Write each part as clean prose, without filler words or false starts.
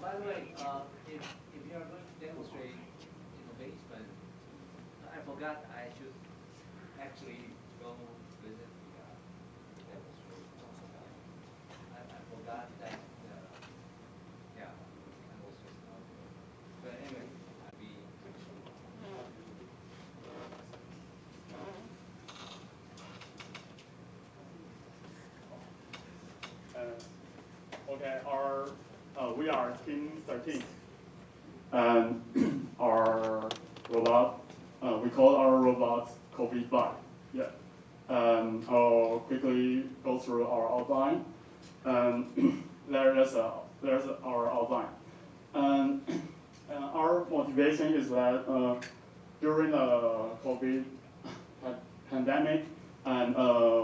By the way, if you are going to demonstrate in the basement, I forgot I should actually go visit the demonstration. I forgot that, yeah, I was just not there. But anyway, I'll be pretty soon. Okay, we are Team 13, and our robot, we call our robot COVID Bot. Yeah, and I'll quickly go through our outline. And there's our outline. And our motivation is that during the COVID pandemic, and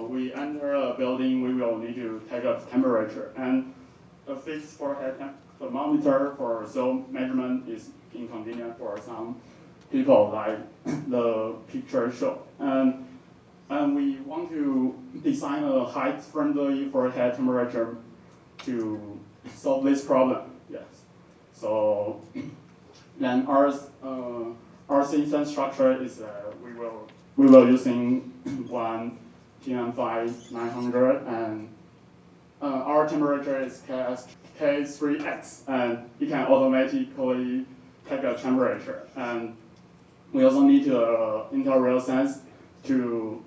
we enter a building, we will need to take a temperature. And a fixed forehead thermometer for zone measurement is inconvenient for some people, like the picture show. And we want to design a height-friendly forehead temperature to solve this problem. Yes. So then our system structure is we will using one TM5 900, and our temperature is K3X, and you can automatically take a temperature. And we also need to intrareal sense to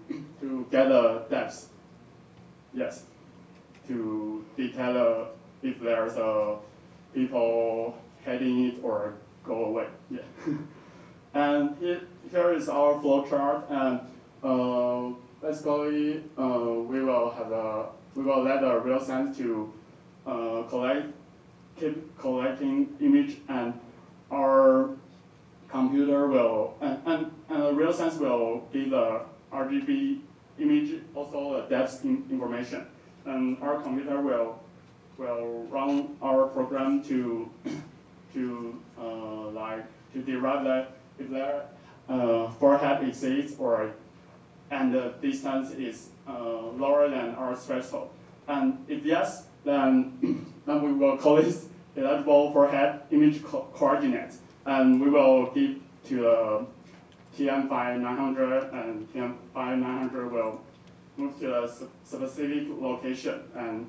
get a depth. Yes, to detect if there's a people heading it or go away. Yeah. And here is our flow chart, and basically we will let the real sense to keep collecting image, and our computer will and the real sense will give the RGB image, also the depth information, and our computer will run our program to derive that if their forehead exceeds and the distance is lower than our threshold. And if yes, then we will call this eligible forehead image coordinates, and we will give to the TM5 900, and TM5 900 will move to a specific location, and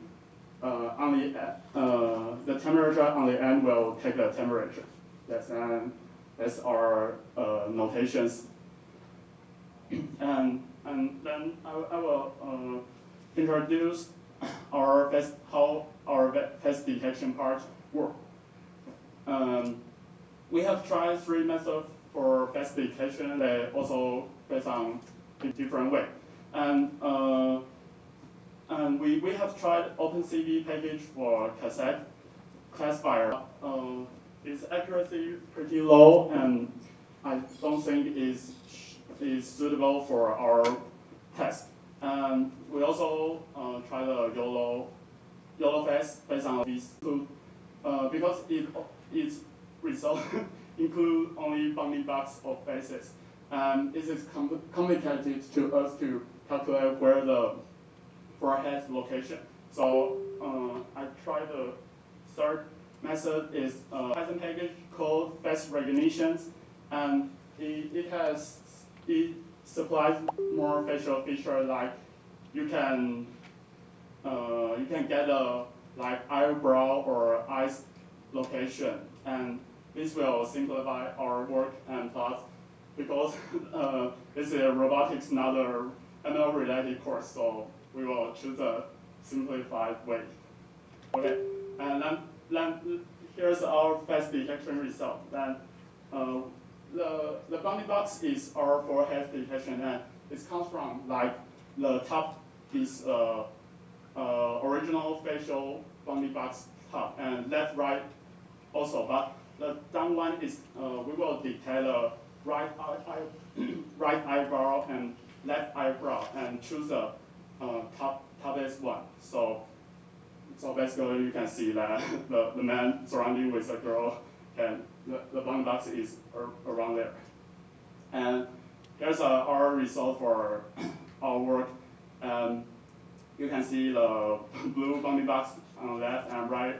the temperature on the end will take the temperature. Yes, and that's our notations. And then I will introduce how our face detection part work. We have tried 3 methods for face detection. They also based on a different way. And we have tried OpenCV package for cassette classifier. Its accuracy pretty low, and I don't think is suitable for our test. And we also try the YOLO face based on these two, because its result include only bounding box of faces, and it is complicated to us to calculate where the forehead location. So I tried the third method is a Python package called face recognition, and it supplies more facial feature, like you can get a like eyebrow or eyes location, and this will simplify our work and thoughts, because this is robotics, not a ML related course, so we will choose a simplified way. Okay, and then here's our face detection result. Then the bounding box is our forehead detection, and it comes from like the top is original facial bounding box top, and left right also. But the down one is we will detect the right right eyebrow and left eyebrow, and choose the topest one. So basically, you can see that the man surrounding with the girl, and the bounding box is around there. And here's our result for our work. You can see the blue bounding box on left and right,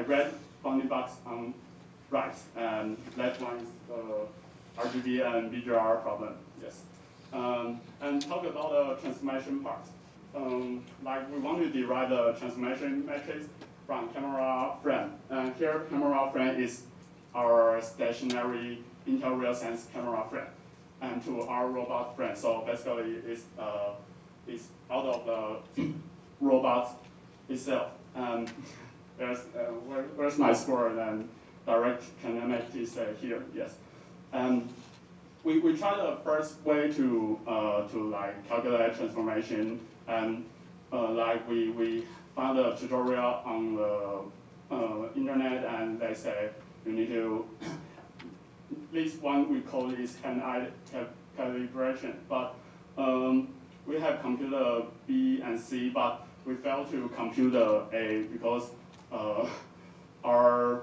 red bounding box on right, and left one is RGB and BGR problem. Yes. And talk about the transformation part. Like we want to derive the transformation matrix from camera frame. And here, camera frame is our stationary Intel RealSense camera frame, and to our robot frame. So basically, it's out of the robot itself. And where's my score? And direct kinematic say here. Yes. And we tried the first way to like calculate transformation, and like we found a tutorial on the internet, and they say you need to this one we call is hand-eye calibration, but we have computed B and C, but we failed to compute the A because our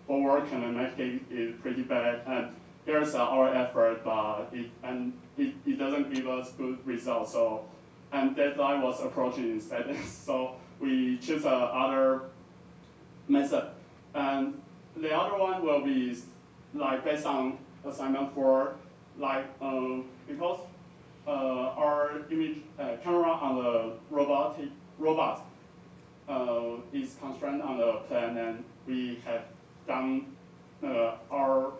forward kinematic is pretty bad, and here's our effort, but it doesn't give us good results. So, and deadline was approaching instead, so we choose other method. And the other one will be like based on assignment 4, like because our image camera on the robot is constrained on the plan, and we have done our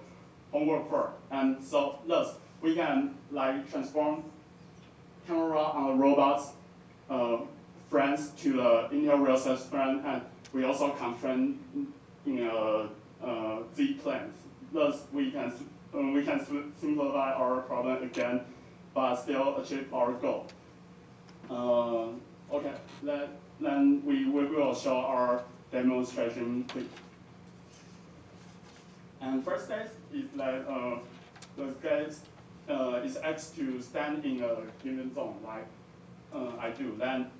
homework for, and so thus we can like transform camera on the robot's frames to the Intel RealSense frame, and we also constrain in a Z plane. Thus we can simplify our problem again, but still achieve our goal. Okay, then we will show our demonstration quick. And first case is that the case is asked to stand in a given zone, like I do. Then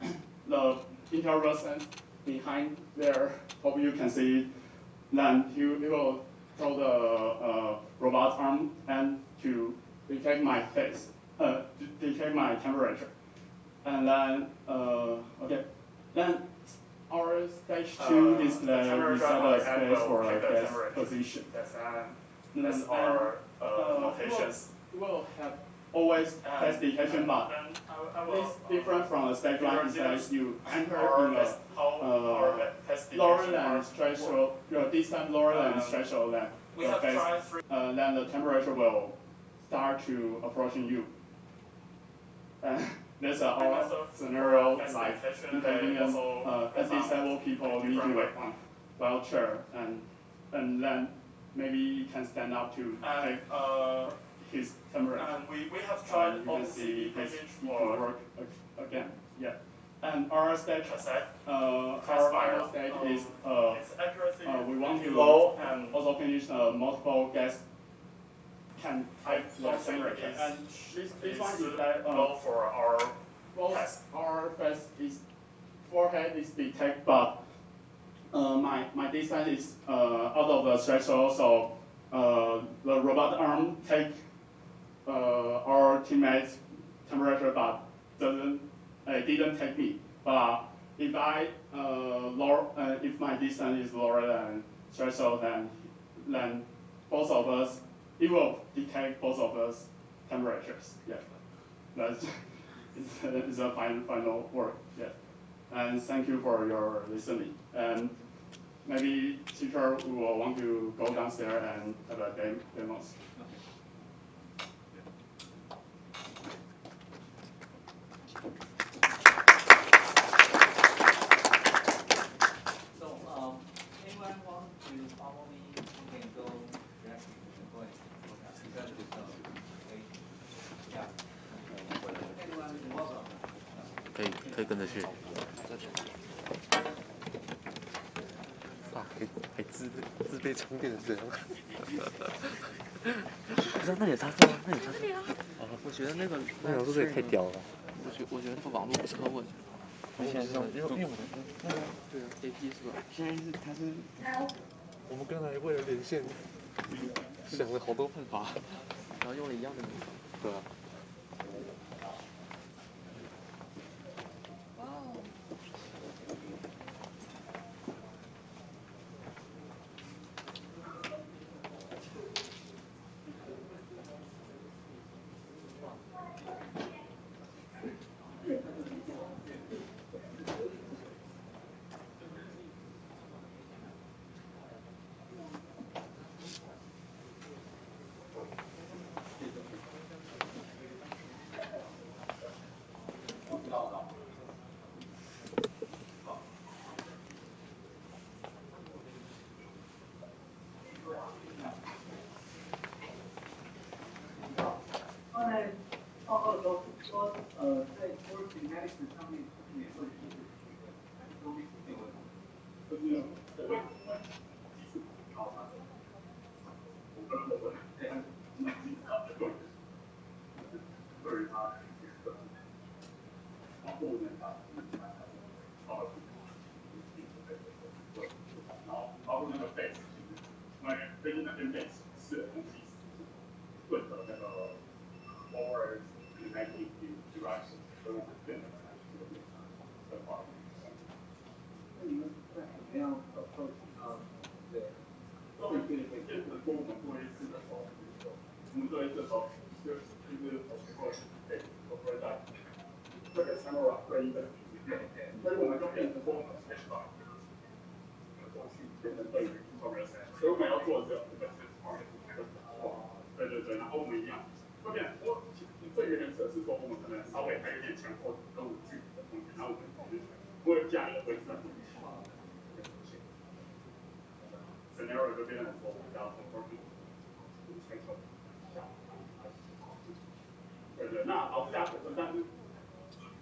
the Intel RealSense behind there, hope you can see. Then he will throw the robot's arm and to detect my face, detect my temperature. And then okay, then our stage 2 is the we set a space for a gas position. That's our notations. We will have always test detection, but it's different from the stage 1 is that you enter in a lower than threshold, your distance lower than threshold, then your face, then the temperature will start to approaching you. There's our scenario like inconvenience, disabled people need to wait on wheelchair, and then maybe you can stand up to take his temperature. And we have tried you can see this will work again. Yeah. And our stage, our final stage is we want to low and also finish multiple gas can type the temperature. And this one is that for our test. Our face is forehead is detect, but my distance is out of the threshold, so the robot arm take our teammate's temperature, but didn't take me. But if I if my distance is lower than threshold, then both of us, it will detect both of us temperatures. Yeah, that's it's a final work. Yeah, and thank you for your listening. And maybe teacher will want to go downstairs and have a demos. So anyone 可以跟着去。啊，还自备充电这样。不是，那也插电啊，那也插电啊。我觉得那个那条这也太屌了。我觉得那个网络不是很稳。现在用，因为我们那个对啊 ，AP 是吧？现在是它是，我们刚才为了连线，想了好多办法，然后用了一样的名字。对啊。哇哦！在 Word Kinetics 上面也会是容易出现问题。然后包括那个 base，因为飞机那边 base 是的东西顺着那个 forward magnetic direction，所以我们变成了这个变差的话，那你们在怎么样对，变成说我们做一次的时候，我们做一次的时候，就是我会在这个 camera 对应的局面，所以我们就变成说我们 switch 到过去变成对于 progress， 所以我们要做这个是 target， 对对对，然后我们一样，会变说其实最原始的是说我们可能稍微还有点强迫跟我们距离的空间，然后我们只是为家里的规则不一样。scenario 就变成说比较 对对，那老师家本身，但是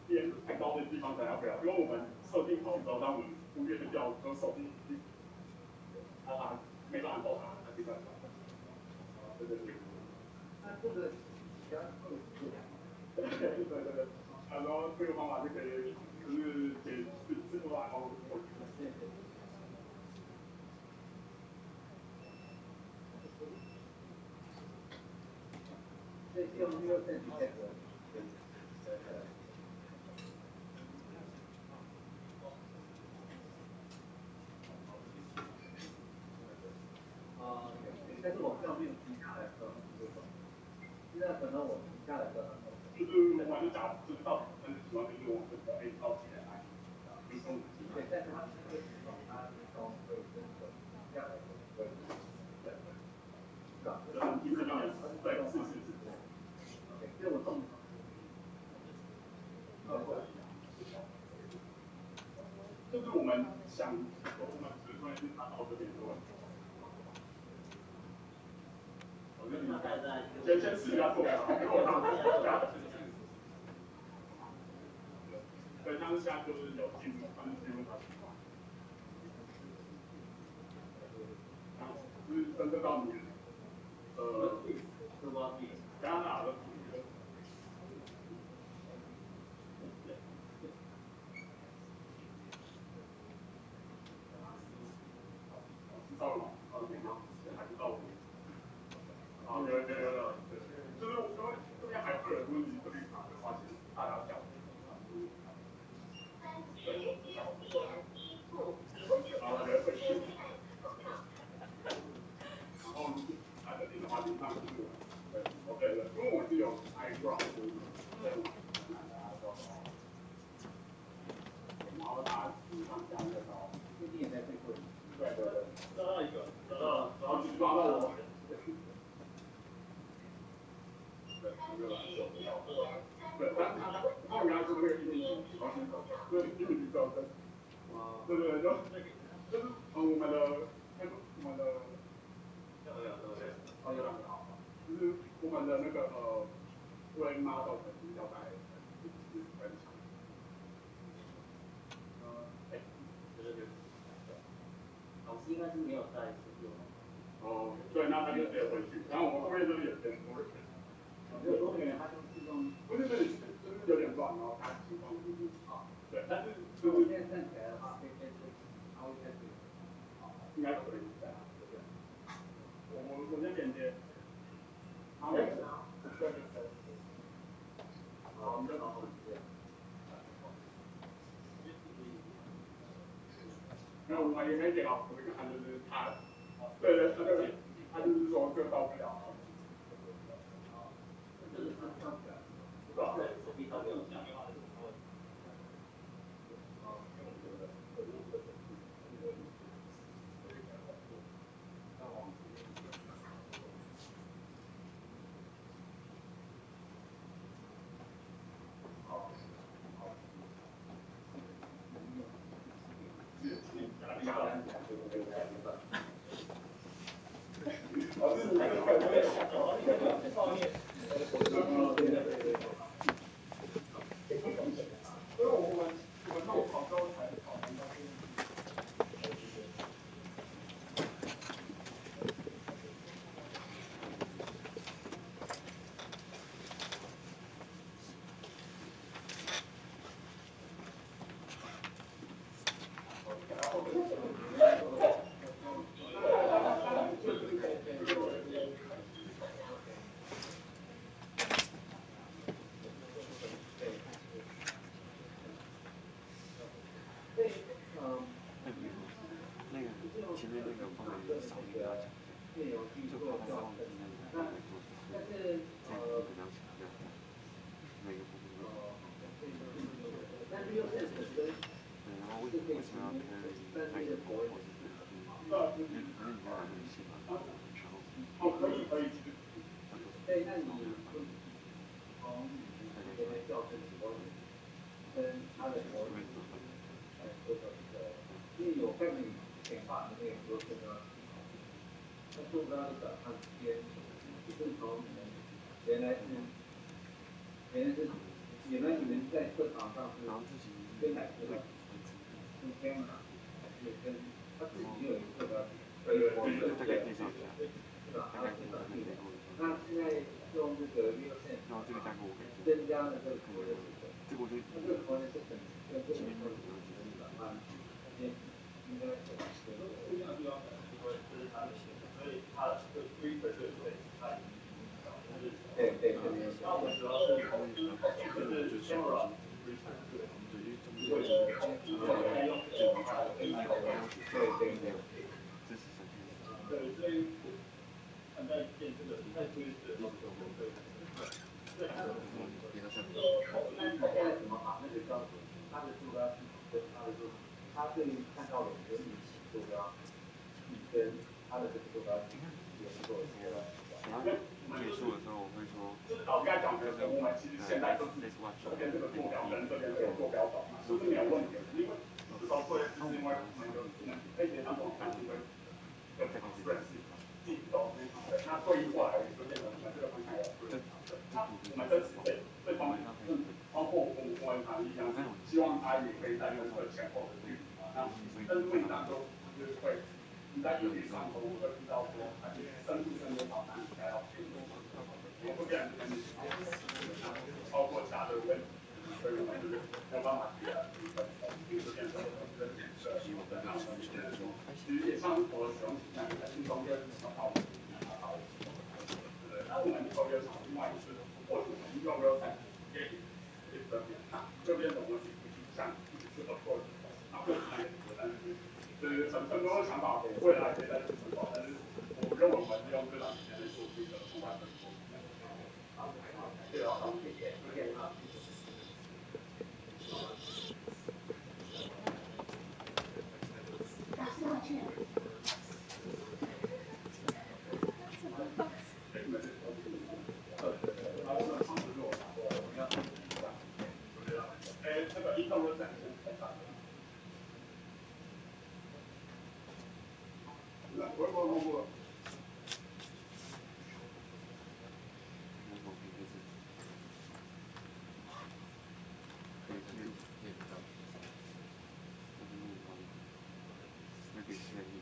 边很高的地方才要不要，因为我们设定好之后，当我们忽略掉歌手他没办法到达，他没办法。对对对。那这个比较会做。对对对，然后这个方法就可以就是给制作然后过去。所以用这个证据这个，但是我上面停下来的时候，现在可能我停下来的时候，就是我就假就是到底真的喜欢就是往这个可以到几点来，就是说对，但是它那个时候它从会跟着下来的会，对，是吧？基本上对，是。OK，所以我动。就是我们想，我们只会是达到这边做。先试一下做，如果他对，像是现在就是有进入，反正进入他。就是真正到你，加拿大的。到了吗？还是到我？有，就是因为这边还有人问你这边卡的话，其实大家讲。然后打个电的话，基本上就是我们对 OK 的，因为我们是有 iDrop， 所以对我们很难大家都然后大家基本上加那个到，最近也在最贵。对，抓到一个，然后只抓到我。对，那个来秀。对，但是他原来说那个1.7，对1.0标准。对，就是我们的有两个好，就是我们的那个对 model 可能要在分享。应该是没有在使用。哦，对，那他就直接回去。然后我们后面这里有点多元，没有多元，它就是用，不是这里就是有点乱，然后它情况就是啊，对，但是就是现在站起来的话，可以开始，然后开始，应该可以这样，对不对？我先连接，好，对对对，好，我们就搞好这样。没有，我也没给老师看，就是他，对对对，他就是说这个到不了。这个是到不了，是吧？手臂到不了，这样的话是不会。前面那个放的少一个要强调，就怕他忘记那个做出这个这个比较强调，每个部分都。对，然后为什么要 carry 麦克风或是因为你在拿那个线嘛，然后可以可以，对，那你从这边调整几公里，跟它的模拟，因为有概念显化的那个都是要思考。那坐标的转换之间，也是从你们原来你们在课堂上是跟哪个跟天马，还是跟他自己就有一个坐标点，所以我们大概介绍一下，是吧？大概跟我们背过一下。那现在用这个 real sense， 然后这个架构我可以做，增加了这个 coordinate system， 这个我就那这个 coordinate system 跟这个 coordinate system 转换之间应该是不一样的地方，因为这是它的线，所以它的 reader 对它已经对对对，那我们主要是就是 camera reader 对，因为对，所以看在电这个在推的时候，对，对，那现在怎么把那个叫做它的坐标系统跟它的坐，它对于看到的模拟器坐标系跟它的这个坐标系也是做一个。然后结束的时候我会说，就是老师刚才讲的，我们其实现在就是这边这个坐标跟这边这个坐标轴嘛，是不是没有问题的？因为至少会是因为我们有那些当中它是会跟 conference 进走，对，那对应过来就变成我们这个方向要对。那我们这方面包括我们哪一样，希望它也可以在跟这前后的距离嘛。那但是问题上就是会你在物理上中会遇到说，它深度剩多少，那你应该要配合。我们会变成这边超过它的问题，所以我们就是没有办法给它一个这边的跟颜色。那我们现在说，其实也像是我使用那个新中跟什么道理，对，那我们特别常另外一个，或许我们用不要在给这边，那这边的东西不是像是 approach， 那或许那个但是就是很多想法未来可以再去思考，但是我觉得我们用这段时间来做出一个不完整的作品。好，谢谢老师，谢谢，谢谢啊。老师好去。这个一到二展现太大了。不。那给示意。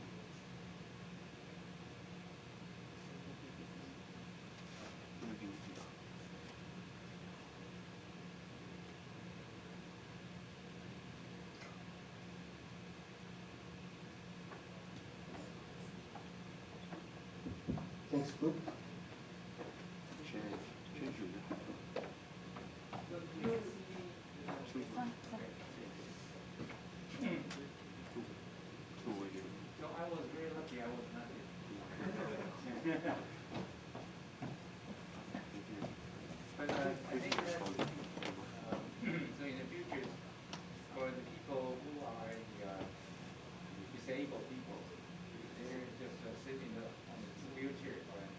Thanks, good. Change is So do you see, so I was very lucky I was not here. But I think that so in the future, for the people who are the disabled people, they're just sitting on the wheelchair, right?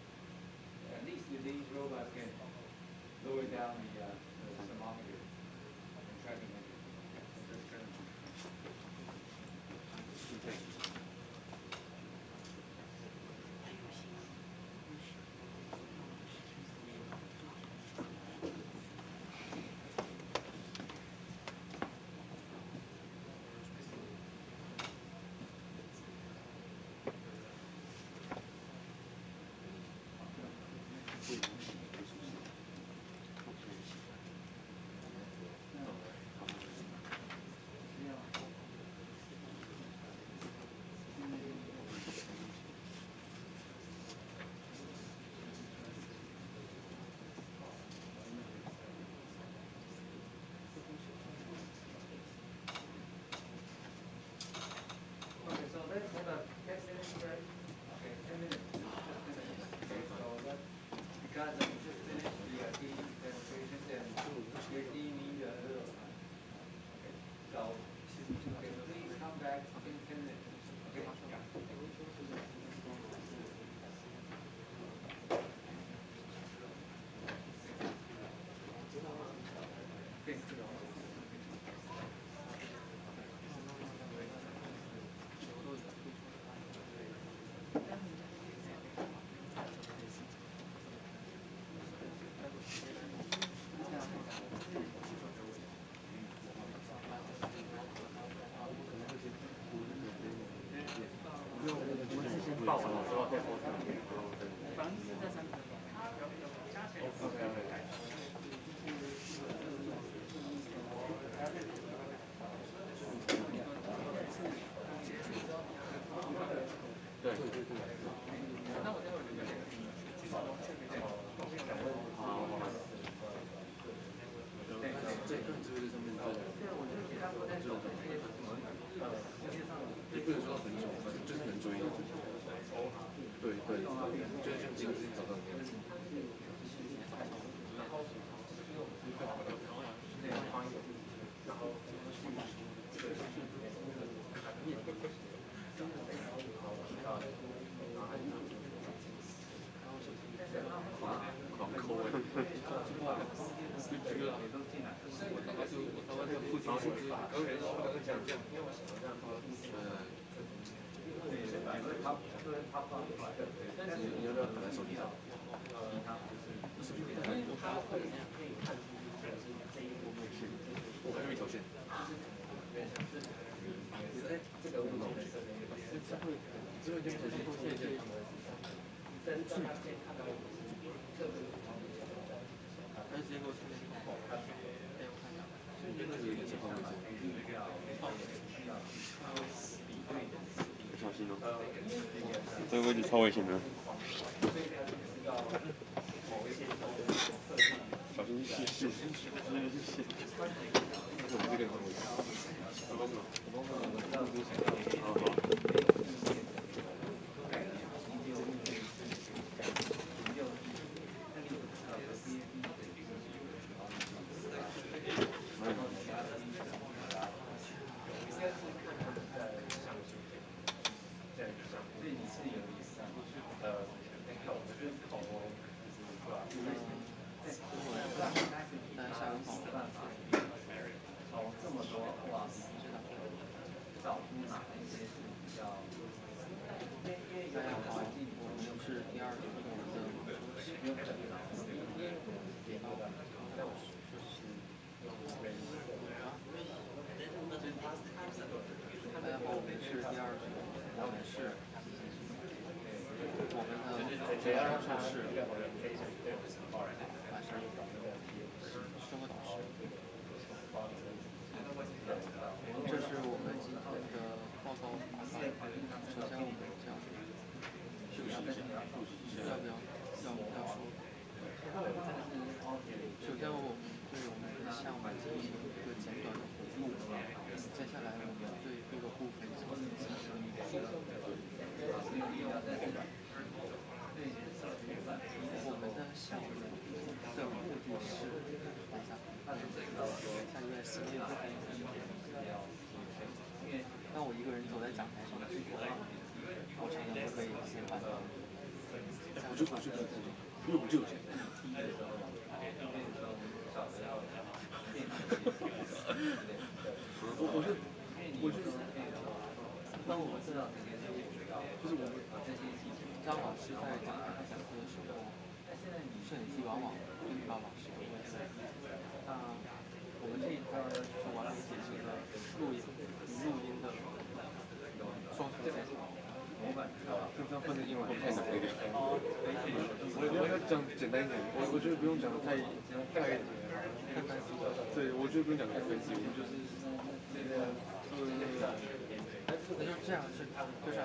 At least these robots can lower down the thermometer and try to measure. Okay, so let's have a 10 minutes break. Okay, 10 minutes. Just 10 minutes. Okay, so let's, because we just finished the team demonstrations and your team need a little time. Okay, so, okay, please come back in 10 minutes. Okay? Thank you.也不能说很久，就是能追。对对，就是像今天早上那样。好抠哎！你要不要打在手机上？我还有一条线。这个物种的设计，只会跟手机后线接。但是当他先看到特别他直接给我充电宝，所以那个也是方位钟。小心哦，这个位置超危险的。小心细线，小心细线。我们这个很危险。我帮忙，好好。从这么多哇，找出哪一些是比较，因为有很多环境我们是第二种没有可能找出大家好，我们是第二组，我们是我们的主要教授是生活导师。这是我们今天的报告。首先我们讲要不要像有点心理的分析。当我一个人走在讲台上的时候，我常常会被一些烦恼。我就不是这种，因为我就有钱。我就当我们知道就是我们当老师在讲台上讲课的时候，摄影机往往并不到老师的位置。我们这一台是完美解决了录音与录音的双重线。就这样分的英文会太难一点。我要讲简单一点，我觉得不用讲太 fancy。对，我觉得不用讲太 fancy，我们就是那就这样是就是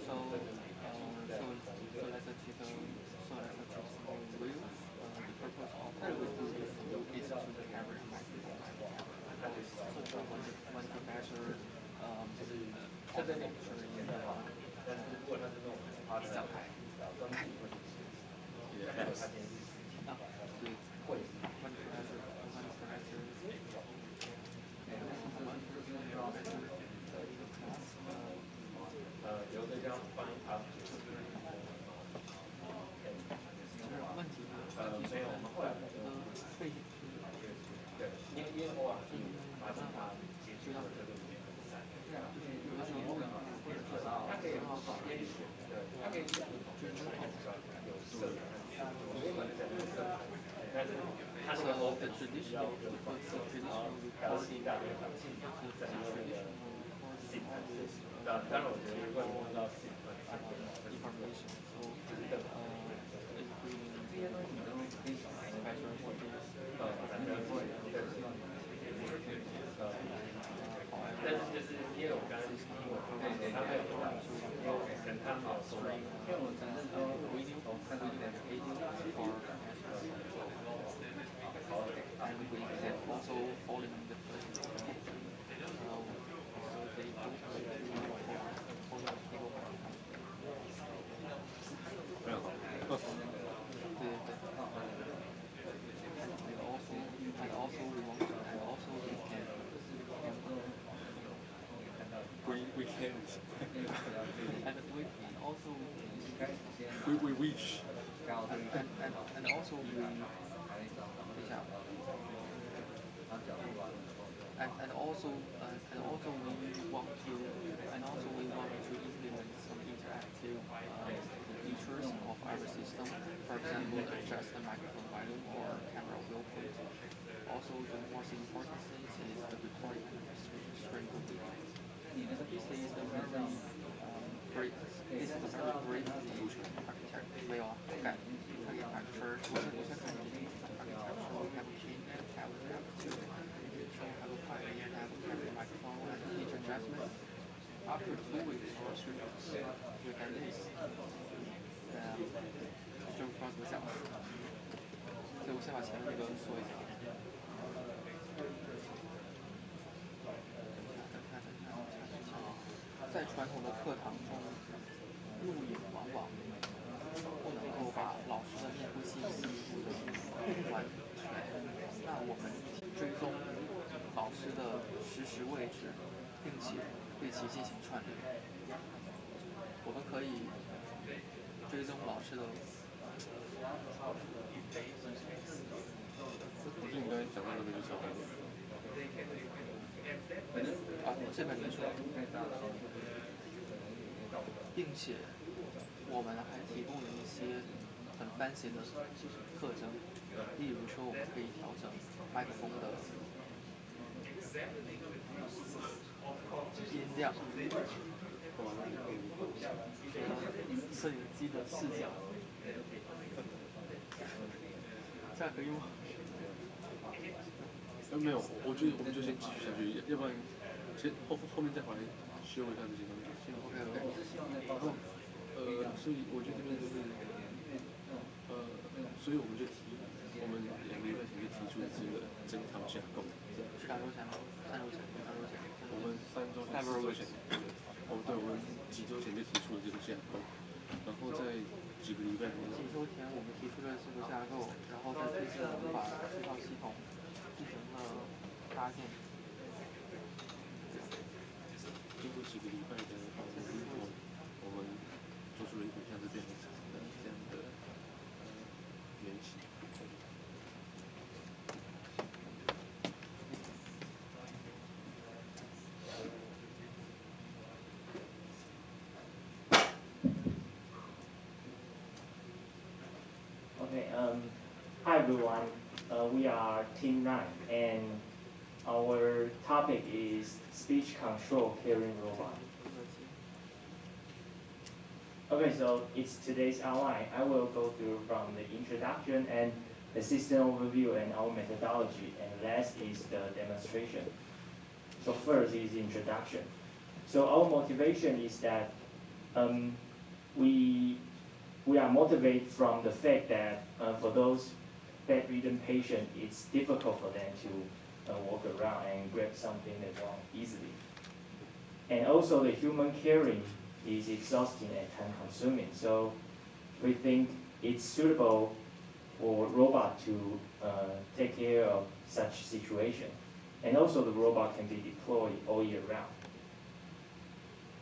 so let's take real. The purpose of this is to carry a microphone. So when professor on the lecture in the 讲台。Yes. 对。when professor留着这样放一盘。问题没有，我们后来背景对，因为偶尔是发现他结束了这个里面的比赛，有的时候他可以编选，对，他可以选有色的，我们讲的色，但是他那个 traditional recording 当然我觉得如果你碰到 information但是就是因为我刚刚英文他没有跟他说，跟他没有说，因为我只是说我已经看到那个 and we can also fall in the first so they don't and also we want to and also we can we can't. and also we wish. And also we and also we want to implement some interactive features of our system. For example, adjust the microphone volume or camera viewpoint. Also, the most important thing is the recording stream. This is a very great architecture. 没有啊，改 architecture. 我先看一遍 architecture. We have in and have two. So have a quiet and have a carry microphone and pitch adjustment. After 2 weeks or 3 weeks, we can use 就不知道怎么讲，所以我先把前面那个说一下。在传统的课堂中，录影往往不能够把老师的面部信息录得完全。那我们追踪老师的实时位置，并且对其进行串联。我们可以追踪老师的。我觉得你刚才讲到那个就差不多。这边没说。并且我们还提供了一些很fancy的特征，例如说我们可以调整麦克风的音量，摄影机的视角，这样可以吗？没有，我觉得我们就先继续下去，要不然先后面再回来修一下这些东西。行 ，OK。然后所以我觉得这边就是所以我们就我们2个礼拜前就提出这个整套架构。是2周前吗？3周前。我们3周前，对，我们几周前就提出了这个架构。然后在几个礼拜内，几周前我们提出了这个架构，然后在最近我们把这套系统进行了搭建。经过几个礼拜的努力后，我们做出了一种像是电脑厂的这样的原型。Okay, hi everyone. We are Team 9 and our topic is speech control carrying robot. Okay, so it's today's outline. I will go through from the introduction and the system overview and our methodology, and last is the demonstration. So first is introduction. So our motivation is that we are motivated from the fact that for those bedridden patients, it's difficult for them to walk around and grab something they want easily. And also the human caring is exhausting and time consuming. So we think it's suitable for robot to take care of such situation. And also the robot can be deployed all year round.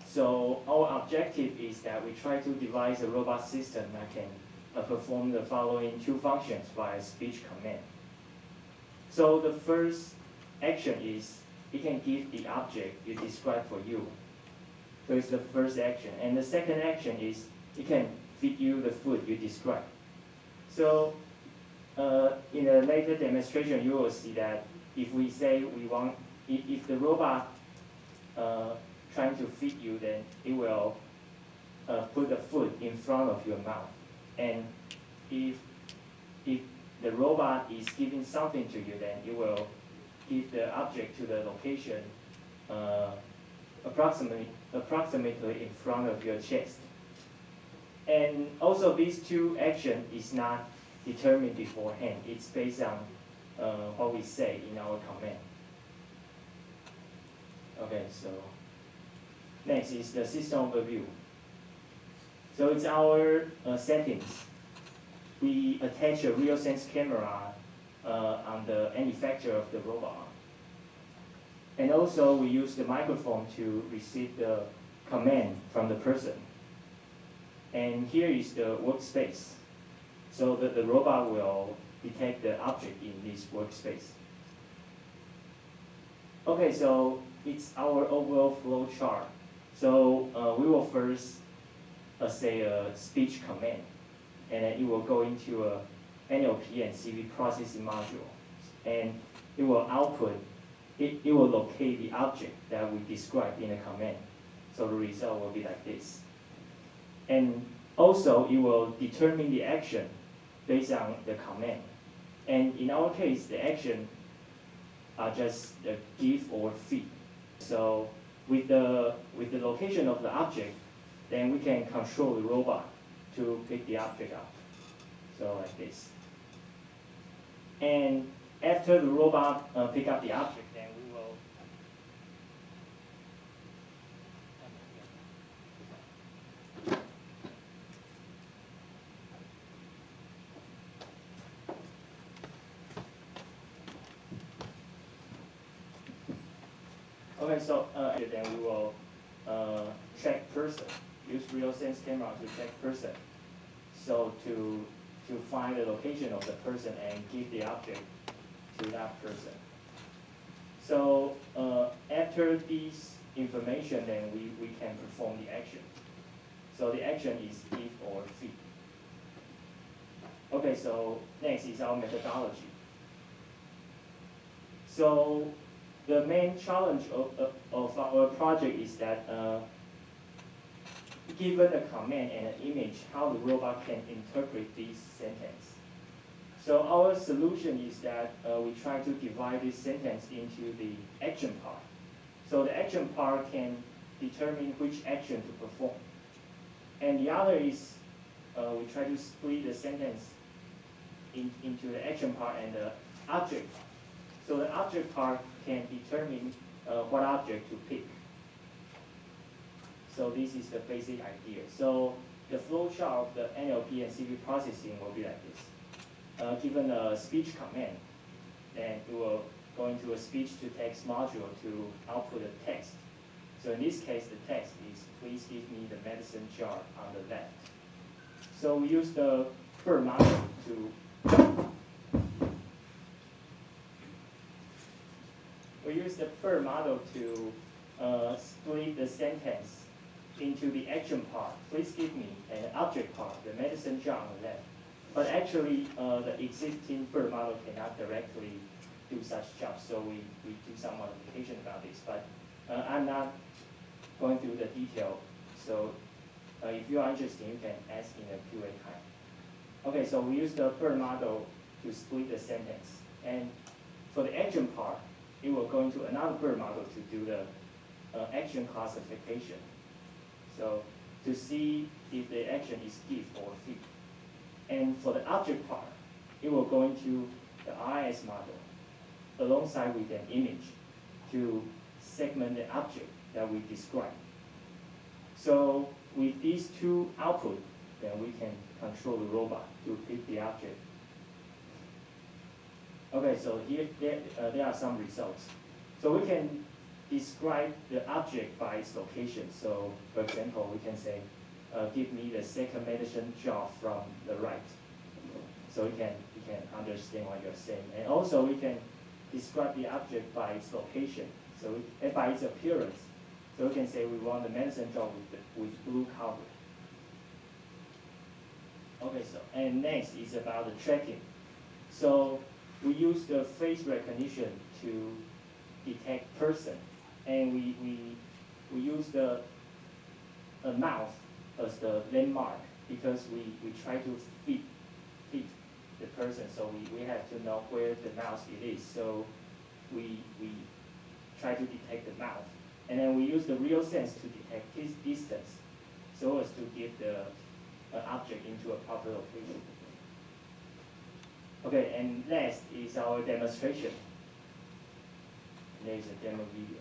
So our objective is that we try to devise a robot system that can perform the following two functions via speech command. So the first action is it can give the object you describe for you. So it's the first action. And the second action is it can feed you the food you describe. So in a later demonstration, you will see that if we say we want, if the robot trying to feed you, then it will put the food in front of your mouth. And if the robot is giving something to you, then it will give the object to the location approximately in front of your chest. And also these two actions is not determined beforehand. It's based on what we say in our command. Okay, so next is the system overview. So it's our settings. We attach a real sense camera on the manufacturer of the robot. And also we use the microphone to receive the command from the person. And here is the workspace. So that the robot will detect the object in this workspace. Okay, so it's our overall flow chart. So we will first say a speech command, and then it will go into a NLP and CV processing module, and it will output, it will locate the object that we described in the command. So the result will be like this. And also it will determine the action based on the command. And in our case, the action are just the give or feed. So with the location of the object, then we can control the robot to pick the object up. So like this. And after the robot pick up the object, then we will okay, so then we will check person. Use real sense camera to check person. So to find the location of the person and give the object to that person. So after this information, then we can perform the action. So the action is give or feed. Okay, so next is our methodology. So the main challenge of our project is that given a command and an image, how the robot can interpret this sentence. So our solution is that we try to divide this sentence into the action part. So the action part can determine which action to perform. And the other is we try to split the sentence into the action part and the object part. So the object part can determine what object to pick. So this is the basic idea. So the flow chart of the NLP and CV processing will be like this. Given a speech command, then it will go into a speech-to-text module to output a text. So in this case, the text is, please give me the medicine jar on the left. So we use the per model to split the sentence into the action part, please give me, and the object part, the medicine jar on the left. But actually, the existing per model cannot directly do such jobs, so we do some modification about this. But I'm not going through the detail, so if you are interested, you can ask in the QA time. Okay, so we use the per model to split the sentence. And for the action part, it will go into another per model to do the action classification. So to see if the action is give or feed. And for the object part, it will go into the RIS model alongside with an image to segment the object that we describe. So with these two outputs, then we can control the robot to pick the object. Okay, so here there are some results. So we can describe the object by its location. So for example, we can say, give me the second medicine jar from the right. So you can understand what you're saying. And also we can describe the object by its location, so by its appearance. So we can say we want the medicine jar with blue cover. Okay, so and next is about the tracking. So we use the face recognition to detect person, and we use the mouth as the landmark because we try to fit the person, so we have to know where the mouse it is. So we try to detect the mouth, and then we use the real sense to detect his distance, so as to give the object into a proper location. Okay, and last is our demonstration. There is a demo video.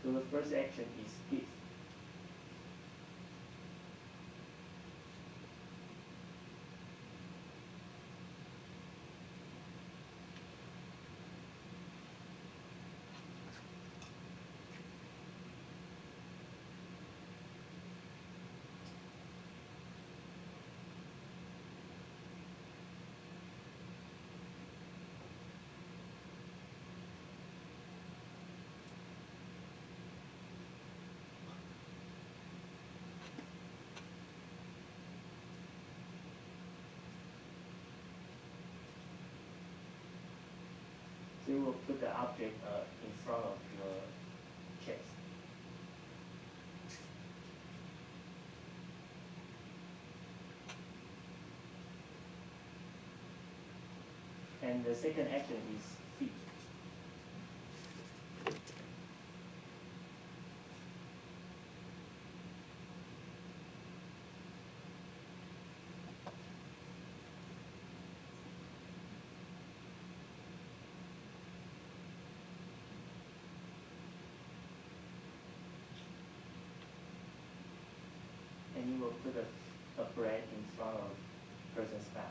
So the first action is give. So you will put the object in front of your chest. And the second action is feed. And you will put a bread in front of person's mouth.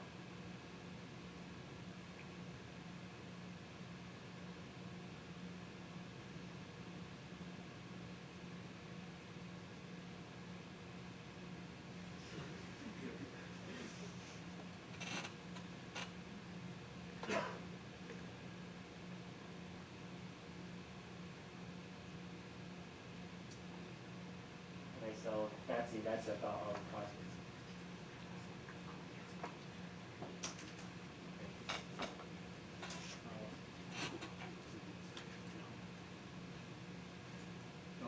Okay, so that's it. That's about our project. So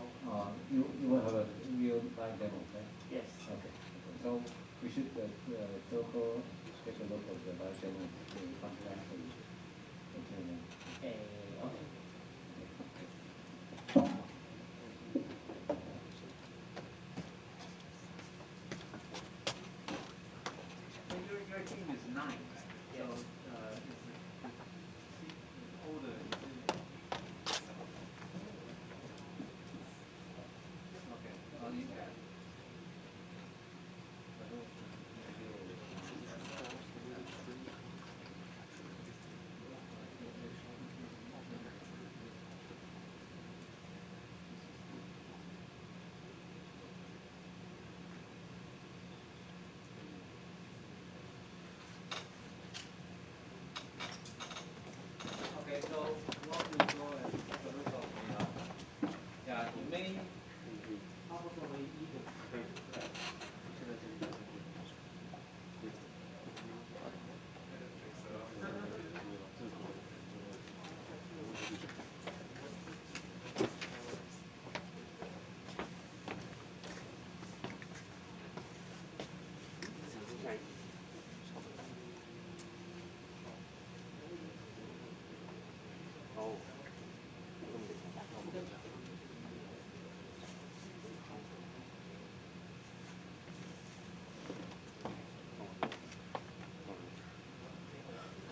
you will have a real live demo, right? Yes. Okay. So we should local special local the live demo in functionality. Okay. Okay. 哦，那么那我们等一下。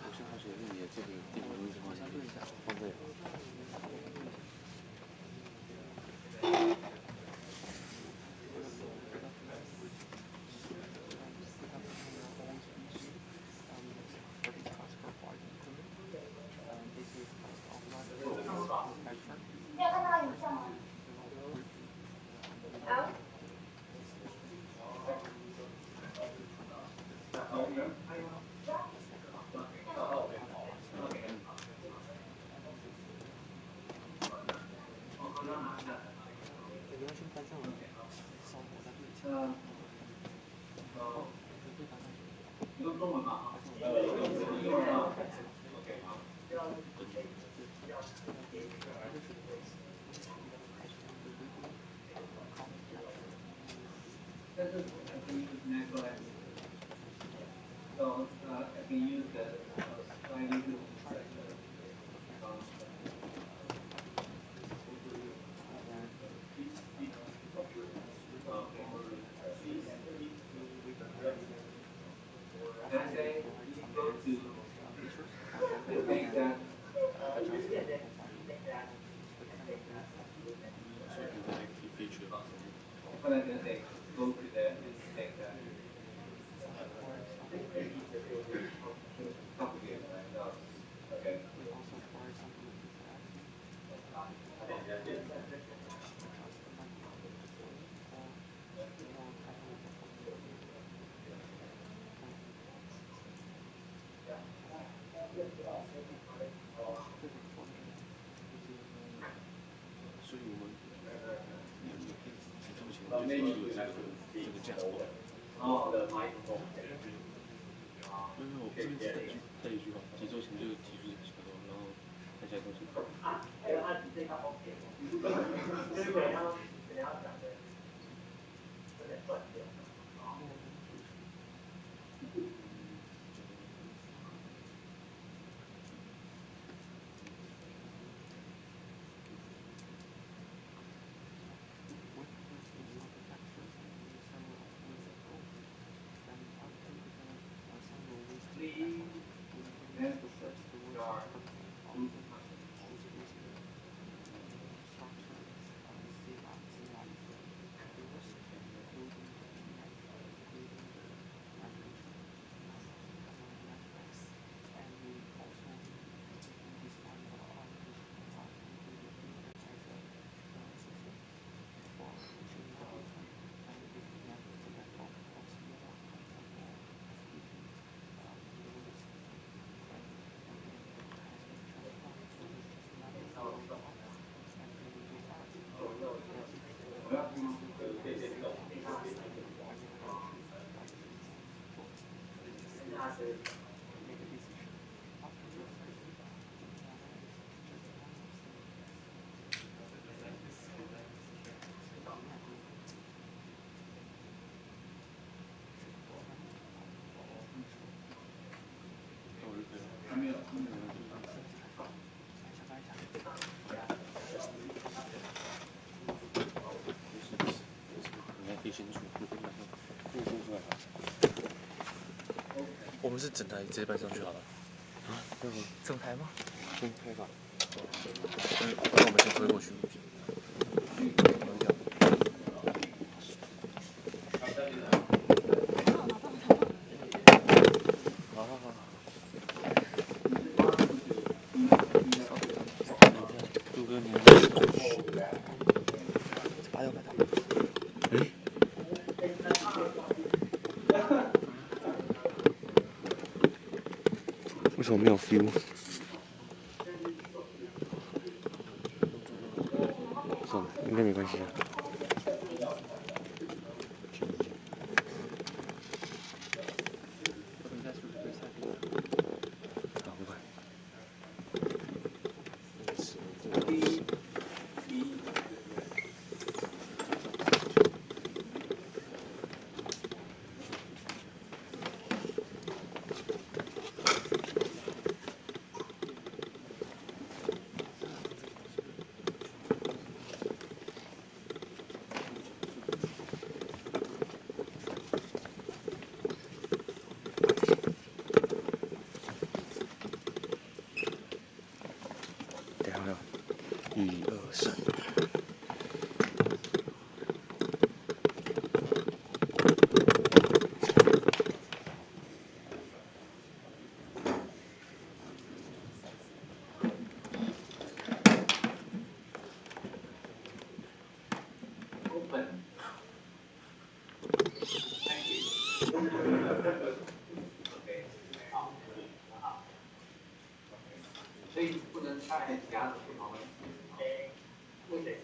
我是好奇的是你的这个电脑为什么放这里？你有看到影像吗？好。用中文吗？但是I can use macro and so I can use the sliding wheel to select the Can I say please go to make that what I'm gonna say, go to the make that complicated, right? No. Okay.所以我们几周前就提出了这个架构。没有，这边只带一句话，几周前就提出这个架构，然后大家都是。我们是整台直接搬上去好了。啊？整台吗？开吧。那我们先推过去。好好好。杜哥，你拔掉。哎。为什么没有 feel？ 算了，应该没关系啊。好，不管。1、2、3。Open. Thank you. OK，好，很好。OK，所以不能太夹着不同的字。目前是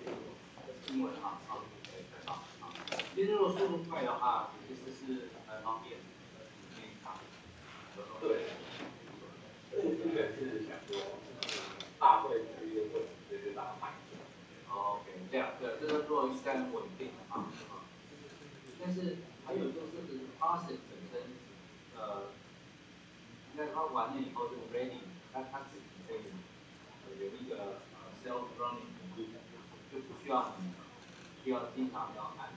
英文啊，好，对，很好，好。其实如果速度快的话，其实是蛮方便的，可以打。对，所以之前是想说，怕会出一些问题，所以就把它慢一点。OK，这样对，这个如果应该很稳定的话，啊。但是还有就是 process 本身，应该它完了以后就 ready，它自己可以有一个self running 的 loop，就不需要你需要经常要按。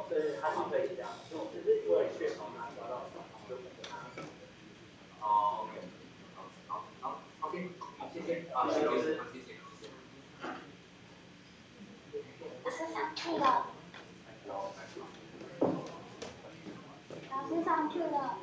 对，它是可以这样，只是因为确保它抓到手，就不给它。哦，OK，好，OK，好，谢谢，啊，谢谢老师，好，谢谢，谢谢。老师上去了，老师上去了。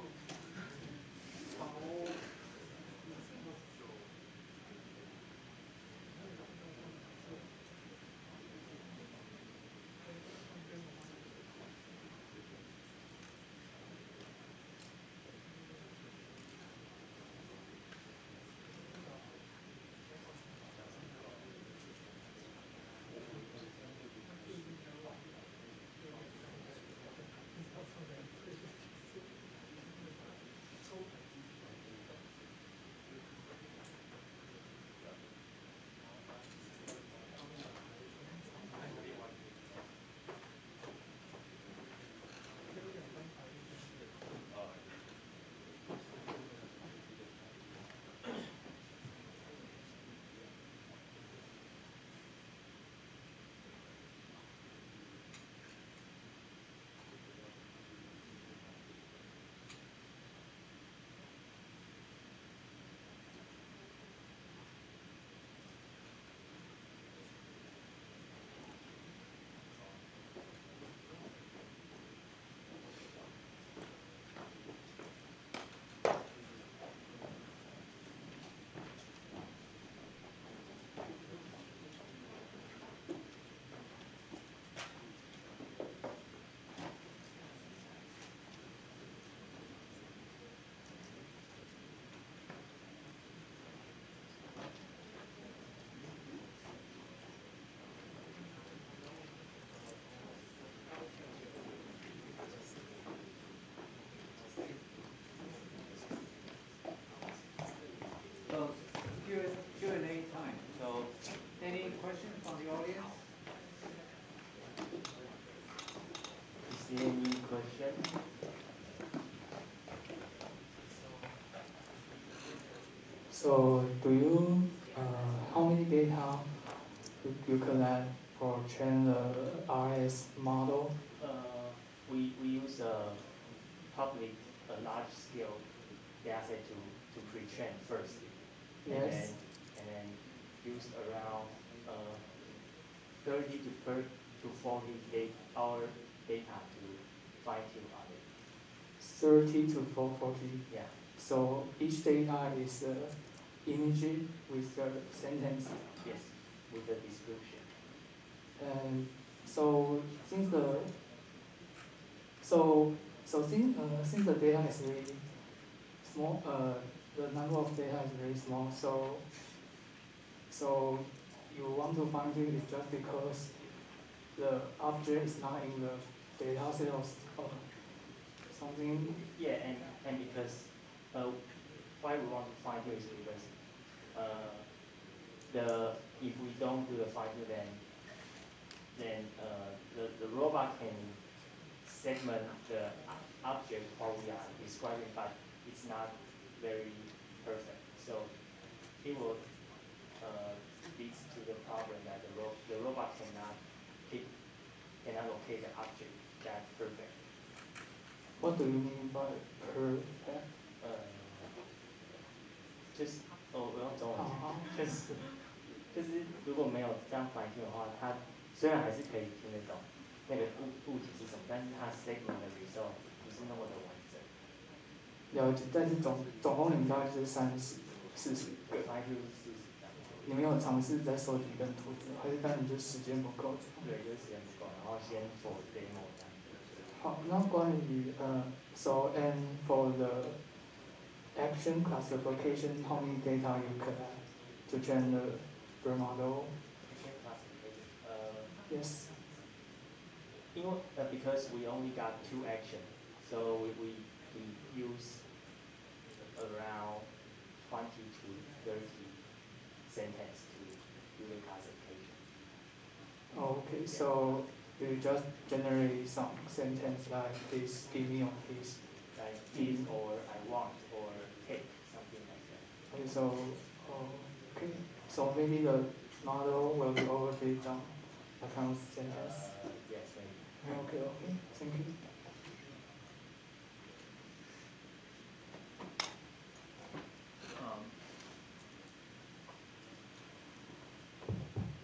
So Q&A time. So any questions from the audience? Is there any question? So do you how many data you collect for train the RS model? We use a public large scale data set to pre-train first, Yes. and then use around 30 to 40 hour data to fine tune on it. 30 to 440. Yeah. So each data is image with the sentence. Yes, with the description. And so since the since the data is very small, the number of data is very small. So you want to fine tune it just because the object is not in the data set or something. Yeah, and because why we want to fine tune is because if we don't do the fine tune, then the robot can segment the object what we are describing, but it's not very perfect. So it will leads to the problem that the robot cannot locate the object that perfect. What do you mean by perfect? 就是我用中文，好好就是就是如果没有这样反听的话，它虽然还是可以听得懂那个物体是什么，但是它 segment 的 result 不是那么的完整。了解，但是总共你们大概就是30、40个。大概就是40这样。你们有尝试在收集跟图纸，还是单纯就时间不够？对，就是时间不够，然后先 for demo 这样。好，那关于so and for the action classification, how many data you collect to train the BERT model? Action classification. Yes. Because we only got 2 actions, so we use around 20 to 30 sentences to do the classification. Okay, so you just generate some sentence like this, give me or please. Like please or I want or take, something like that. Okay, so maybe the model will be overfit on that kind of sentence. Yes, maybe. Okay, thank you.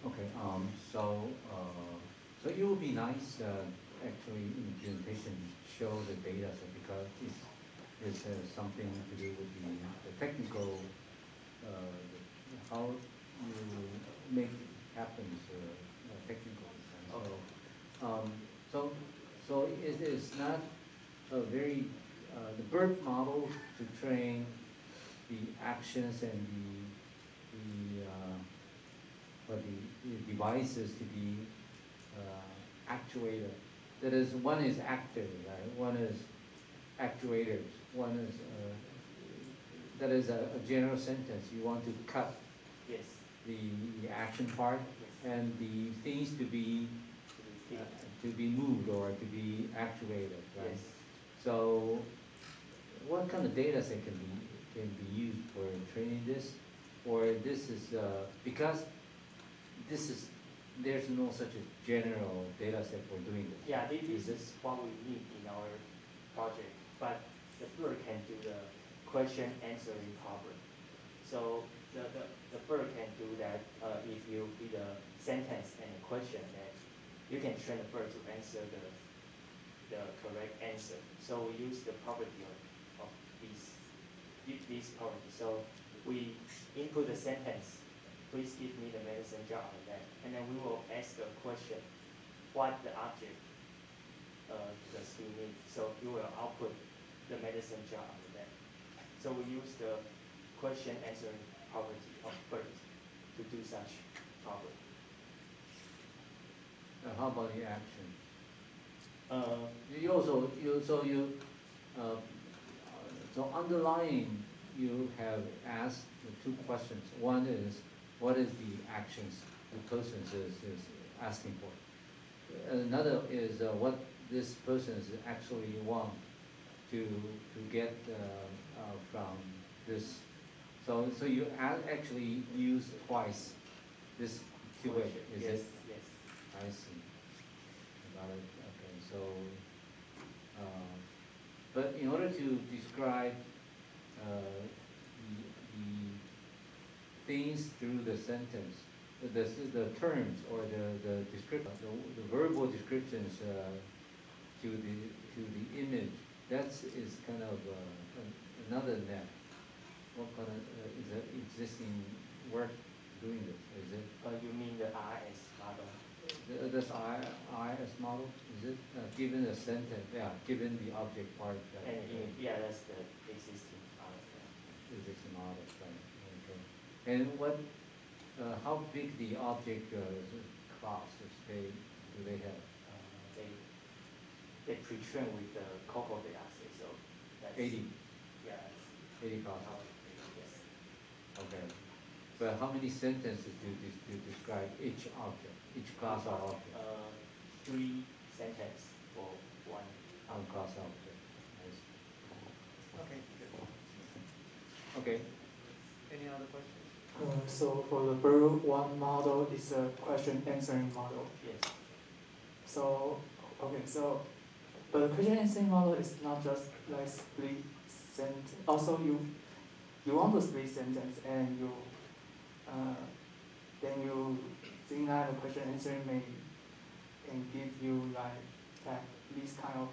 Okay, so it would be nice actually in the presentation show the data set because it's something to do with the technical how you make happens technical. So it is not a very the BERT model to train the actions and the devices to be actuated. That is, one is actor, right? One is actuators. One is that is a general sentence. You want to cut Yes. the action part and the things to be moved or to be actuated, right? Yes. So, what kind of data set can be used for training this, or this is because this is there's no such a general data set for doing this. Yeah, this is what we need in our project, but the BERT can do the question answering problem. So the BERT can do that if you read a sentence and a question, then you can train the BERT to answer the correct answer. So we use the property of this property. So we input the sentence, please give me the medicine jar on that, and then we will ask the question, what the object does he need? So you will output the medicine jar on that. So we use the question answering property of BERT to do such problem. How about the action? Uh, So underlying, you have asked the 2 questions. One is, what is the actions the person is asking for? Another is what this person is actually want to get from this. So you actually use twice this keyword. Is yes, it? yes. I see. Got it. Okay. So, but in order to describe the things through the sentence, the terms or the description, the verbal descriptions to the image, is kind of another net. What kind of is that existing work doing this? Is it? You mean the RS model? This IS model, is it given a sentence? Yeah, given the object part. Yeah, that's the existing model. Existing model, right? Okay. And what? How big the object class do they have? They pre-train with the COCO data set, so that's 80. Yeah. 80 class. Yes. Okay. But how many sentences do describe each object, each class of object? 3 sentences for one class object. Nice. Okay, good. Okay. Any other questions? So for the BERT1 model, it's a question answering model. Yes. So, but the question answering model is not just like split sentence. Also, you want to split sentence and then you think that the question answer may and give you like this kind of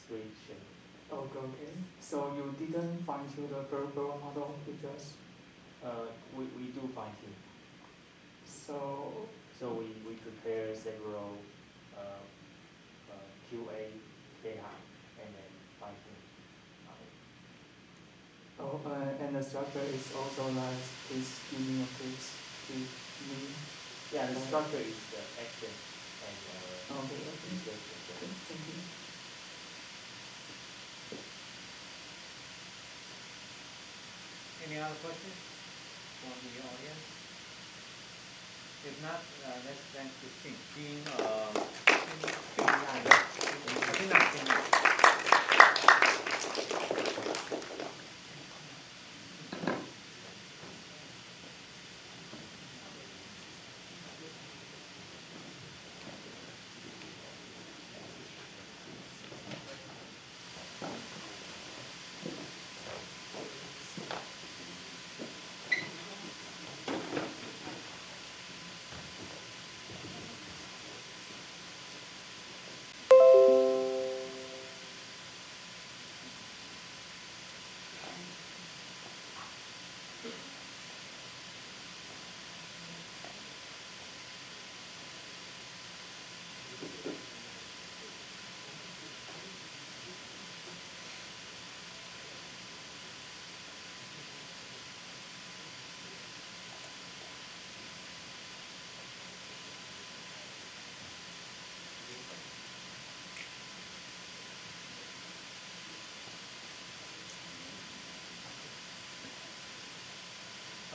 Situation. okay. So you didn't fine tune the verbal model, you just We do fine tune. so We prepare several QA data and then fine tune on it. and the structure is also like please give me a case. Give me. Yeah, the structure is the action and Okay. description. Okay, thank you. Any other questions from the audience? If not, let's thank the team. Team 9.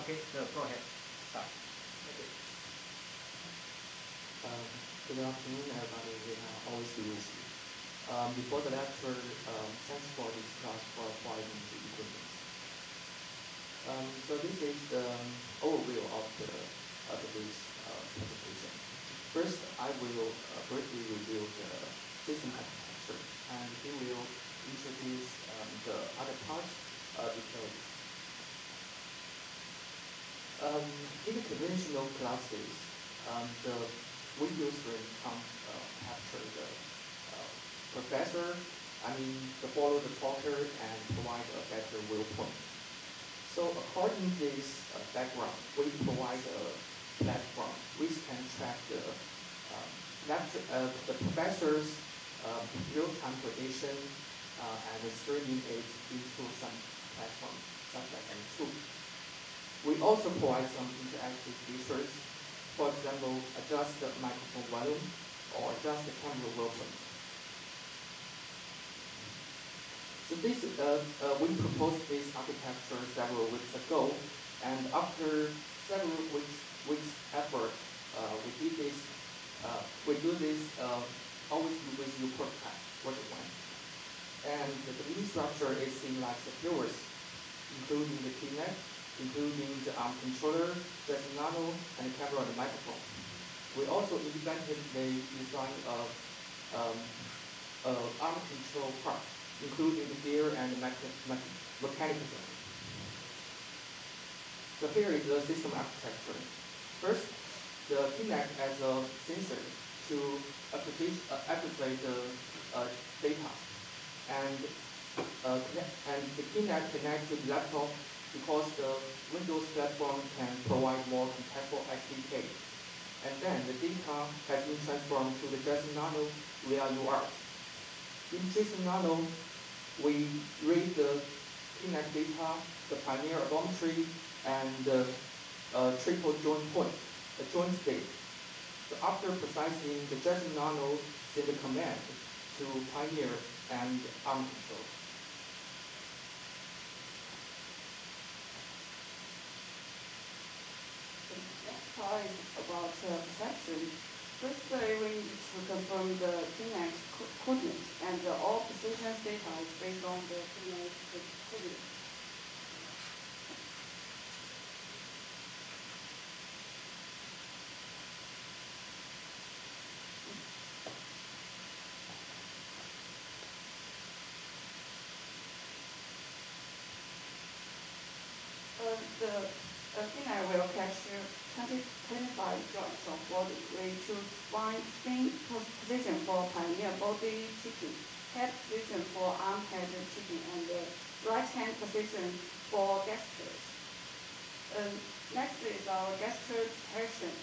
Okay, so go ahead. Start. Okay. Good afternoon, everybody. We are always be with you. Before the lecture, thanks for this class for providing the equipment. So this is the overview of today's presentation. First, I will briefly review the system architecture, and we will introduce the other parts details. In the conventional classes, the Windows capture the professor, the follow the talker and provide a better viewpoint. So according to this background, we provide a platform which can track the professor's real-time prediction and streaming it into some platform such as YouTube. We also provide some interactive features, for example, adjust the microphone volume or adjust the camera viewpoint. So this, we proposed this architecture several weeks ago, and after several weeks effort, we do this always with you prototype version 1. And the new structure is seen like the viewers, including the Kinect, including the arm controller, the nano, and the camera and the microphone. We also independently designed arm control part, including the gear and the mechanism. So here is the system architecture. First, the Kinect as a sensor to acquire the data, and the Kinect connect to the laptop because the Windows platform can provide more compatible SDK. And then the data has been transformed to the JSON Nano via UART. In JSON Nano, we read the Kinect data, the Pioneer odometry, and the triple joint point, the joint state. So after processing the JSON Nano, send the command to Pioneer and arm control. Next part is about perception. Firstly, we need to confirm the Kinect coordinate, and all position data is based on the Kinect coordinate. A spinner will capture 25 joints of body. We choose spin position for pioneer body chicken, head position for arm head chicken, and right hand position for gestures. Next is our gesture detection.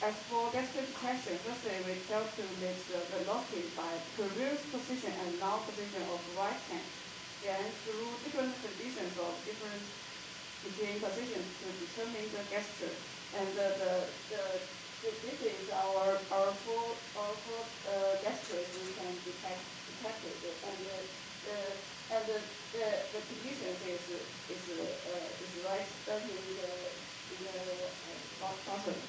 As for gesture detection, firstly we calculate the velocity by previous position and now position of right hand. Then through different conditions of different between positions to determine the gesture. And this is our four gestures we can detect it. And the conditions is right starting in the bottom.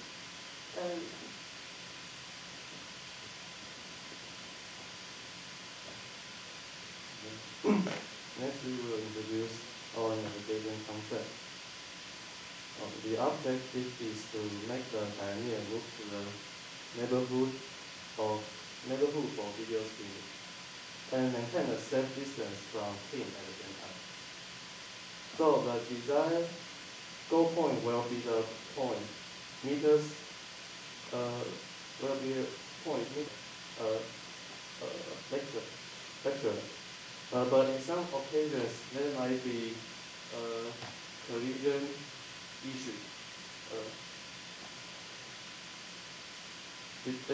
Next, we will introduce our navigation concept. The objective is to make the pioneer move to the neighborhood for video streaming and maintain a safe distance from team at the same time. So the desired goal point will be the point meters will be point lecture. But in some occasions there might be collision issue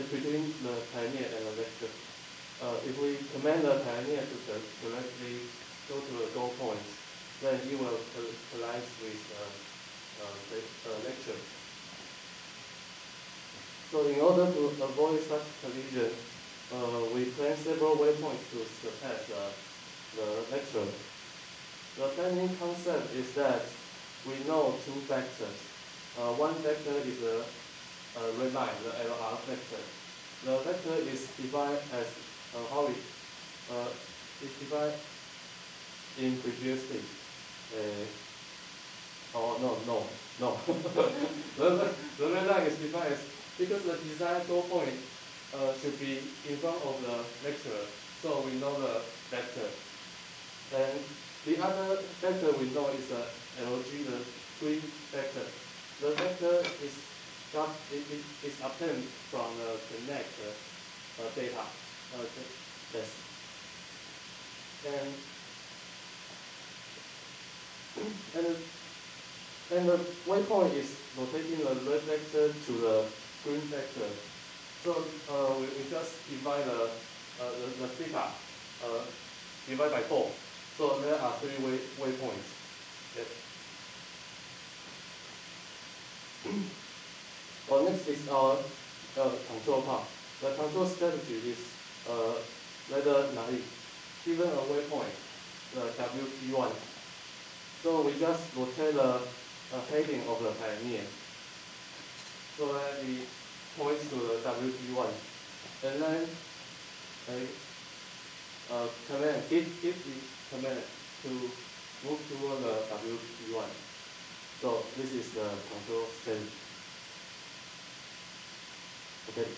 between the pioneer and the lecture. If we command the pioneer to correctly go to the goal points, then he will collide with the lecture. So in order to avoid such collision, we plan several waypoints to surpass the lecture. The planning concept is that we know two vectors. One vector is a red line, the LR vector. The vector is defined as is defined in previously. No. The red line is defined as because the desired goal point should be in front of the lecturer, so we know the vector. And the other vector we know is the LG, the green vector. The vector is obtained from the connect data. Yes. And the waypoint is rotating the red vector to the green vector. So we just divide the theta divide by 4. So there are 3 waypoints. Yes. Next is our control part. The control strategy is rather naive. Given a waypoint, the WP1. So we just rotate the heading of the pioneer so that it points to the WP1. And then give the command to move toward the WP1. So this is the control strategy. Okay.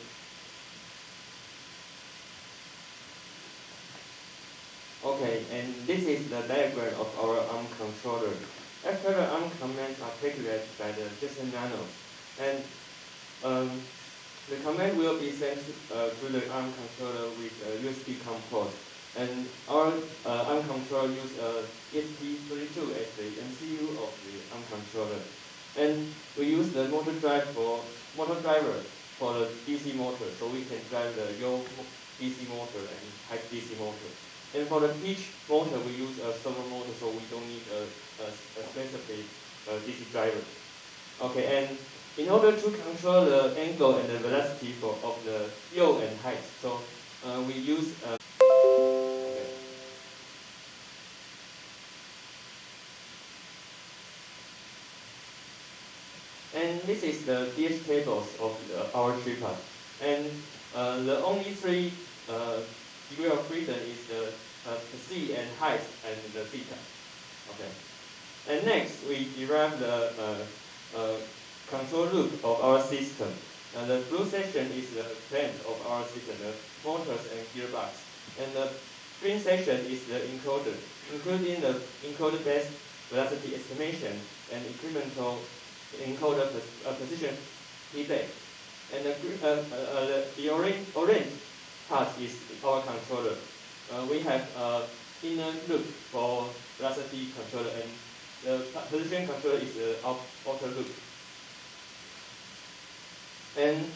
Okay, and this is the diagram of our ARM controller. After the ARM commands are calculated by the system nano, and the command will be sent to the ARM controller with a USB COM port. And our ARM controller uses ESP32 as the MCU of the ARM controller. And we use the motor driver for the DC motor, so we can drive the Yo DC motor and Type DC motor. And for the pitch motor, we use a servo motor, so we don't need a specific DC driver. Okay, and in order to control the angle and the velocity of the yaw and height, so we use and this is the DH tables of our tripod. And the only 3 degree of freedom is the C and height and the theta. Okay. And next, we derive the control loop of our system. And the blue section is the plant of our system, the motors and gearbox. And the green section is the encoder, including the encoder base velocity estimation and incremental encoder position feedback. And the orange part is our controller. We have inner loop for velocity controller, and the position controller is the outer loop. And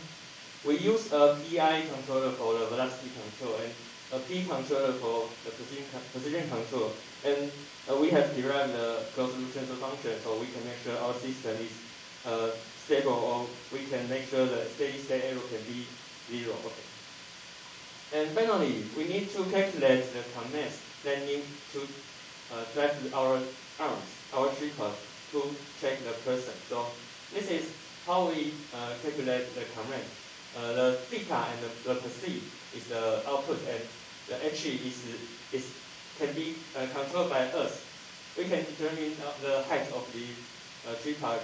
we use a PI controller for the velocity control and a P controller for the position control. And we have derived the closed loop transfer function so we can make sure our system is stable, or we can make sure the steady state error can be 0. Okay. And finally, we need to calculate the commands that need to drive our arms, our tripod, to check the person. So this is how we calculate the command. The theta and the perceive is the output, and the HE can be controlled by us. We can determine the height of the tripod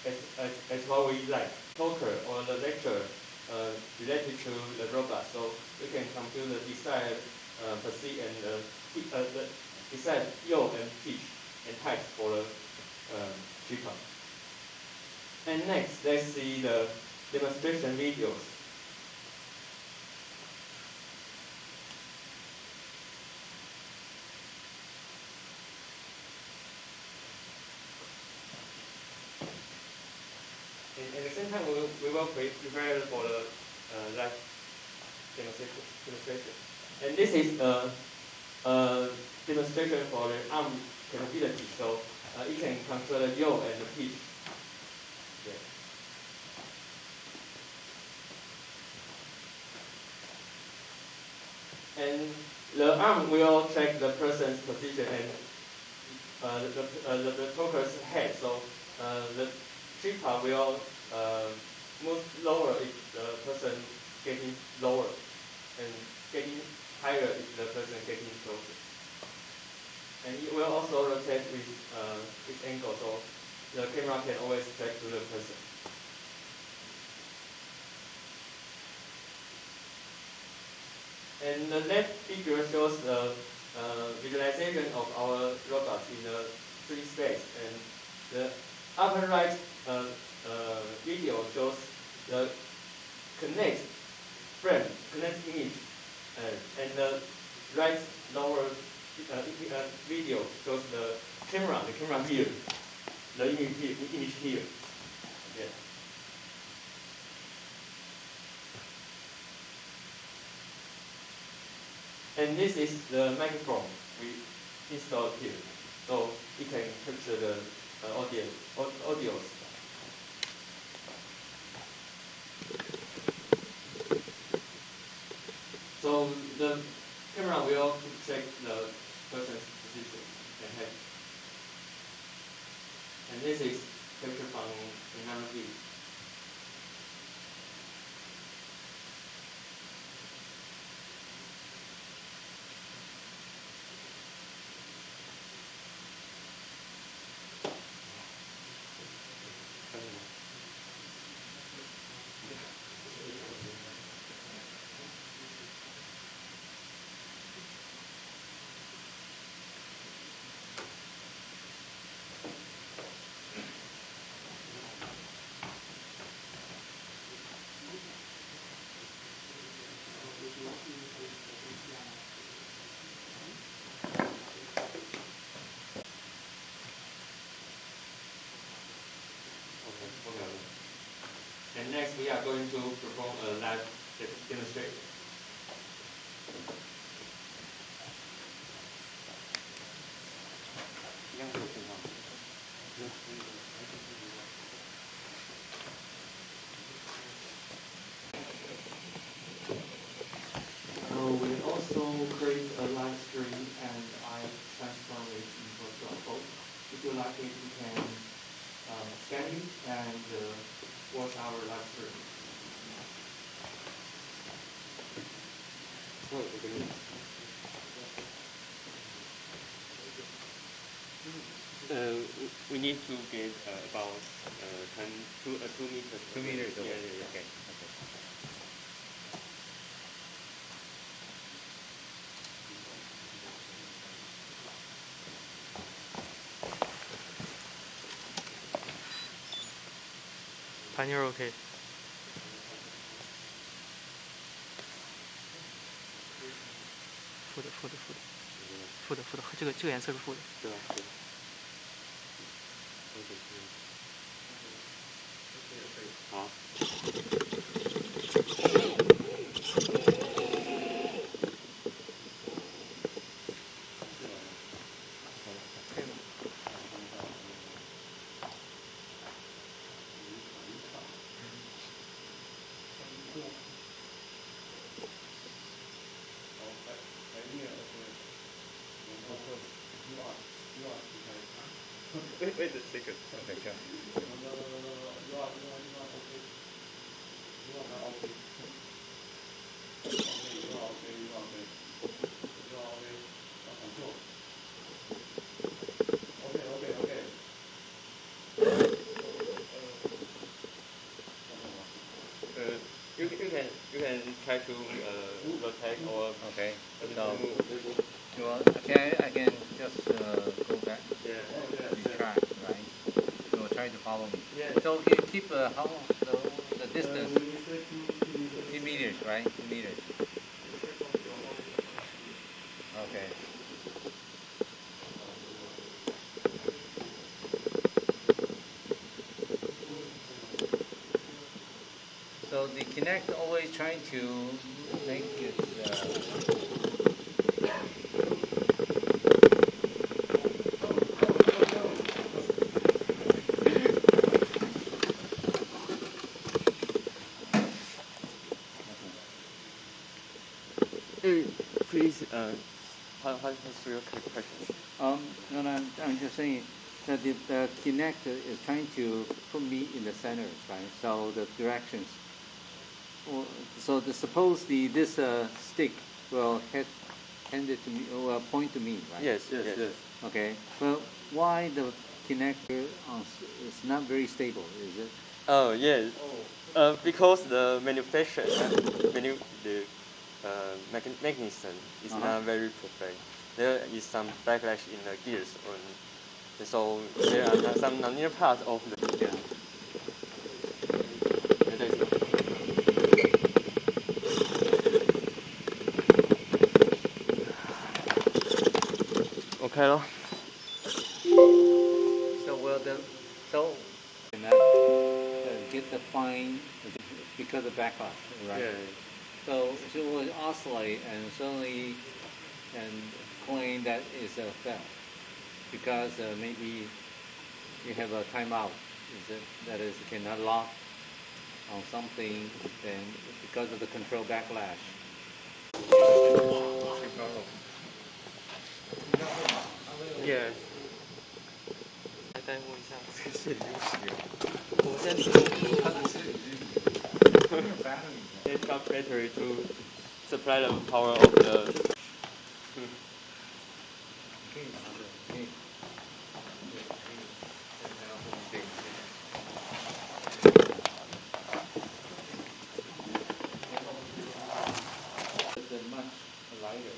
as what we like, poker or the vector related to the robot. So we can compute the desired perceive and the desired yaw and pitch and height for the tripod. And next, let's see the demonstration videos. And at the same time, we will prepare for the live demonstration. And this is a demonstration for the arm capability. So it can control the yaw and the pitch. Yeah. And the arm will track the person's position and the talker's head. So the tripod will move lower if the person getting lower, and getting higher if the person getting closer. And it will also rotate with its angle, so the camera can always track to the person. And the left figure shows the visualization of our robots in the 3D space, and the upper right video shows the connect frame, connect image, and the right lower video shows the camera here, the image here. Yeah. And this is the microphone we installed here, so it can capture the audios. So the camera will check the person's position and head. And this is captured from another view. And next, we are going to perform a live demonstration. We also create a live stream and I transform it into a QR code. If you like it, you can scan it and watch our live stream. We need to get about 2 meters. 2 meters. Yeah, okay. Pioneer OK。负的，这个颜色是负的。对吧？对。好。Wait a second. Okay, sure. No. You are okay. You are not okay. Okay, you are okay. You are okay. You are okay. Control. Okay. You can try to rotate or Okay. So move. I can just go back. Yeah. Retract, right? So try to follow me. Yeah. So can you keep how the distance? 2 meters, right? 2 meters. Okay. So the Kinect always trying to make it. Please, what's your question? No, I'm just saying that the Kinect is trying to put me in the center, right? So the directions. So suppose this stick will hand it to me, or point to me, right? Yes. Okay. Well, why the connector is not very stable? Is it? Oh yes. Because the manufacturer, the mechanism is not very perfect. There is some backlash in the gears, and so there are some non-linear parts of the. Yeah. Okay 咯。So get the fine because of backlash, right? Yeah. So it will oscillate and suddenly claim that is a fail because maybe you have a timeout. That is cannot lock on something, then because of the control backlash. Yes. 再摸一下，这个是我现在它的是已经没有 battery。It's got battery to supply the power of the. 可以拿着，可以。It's much lighter.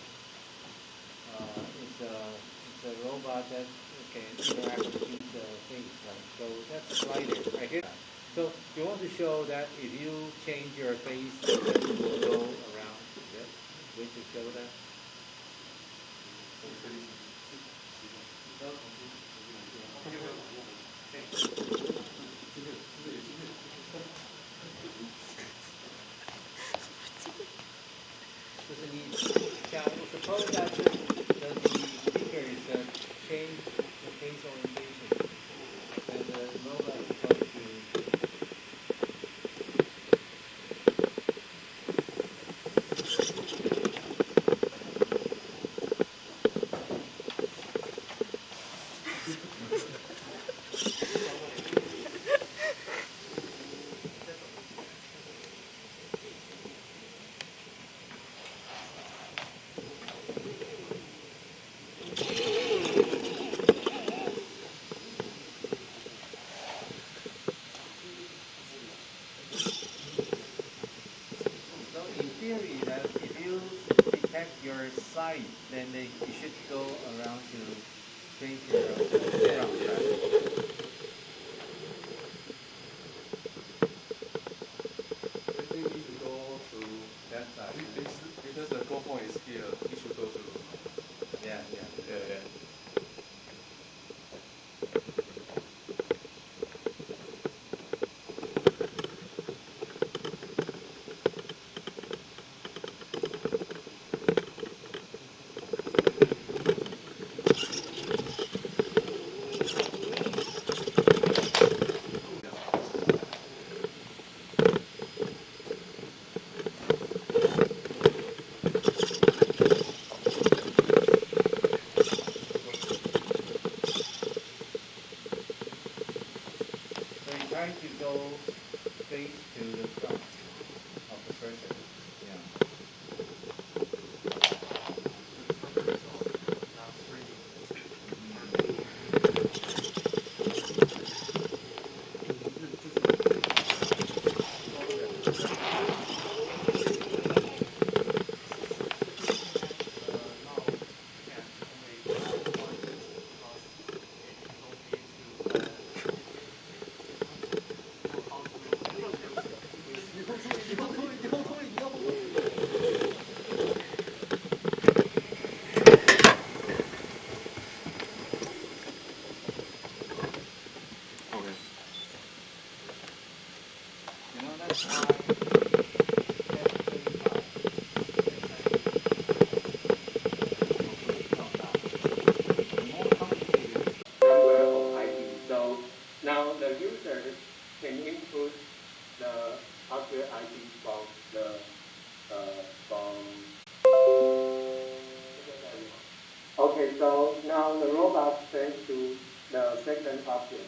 It's a robot that can interact with the face, right? So that's lighter. I hear that. So you want to show that if you change your face, then it will go around. Is that way to show that? Suppose that the speakers change the face orientation, and the robot is supposed to. So in theory, that if you detect your side, then you should go around to change your front, right? So you try to go face to the front of the person. Yeah. You know, that's why number of ID. So now the user can input the hardware ID from the from. Okay, so now the robot sends to the second option.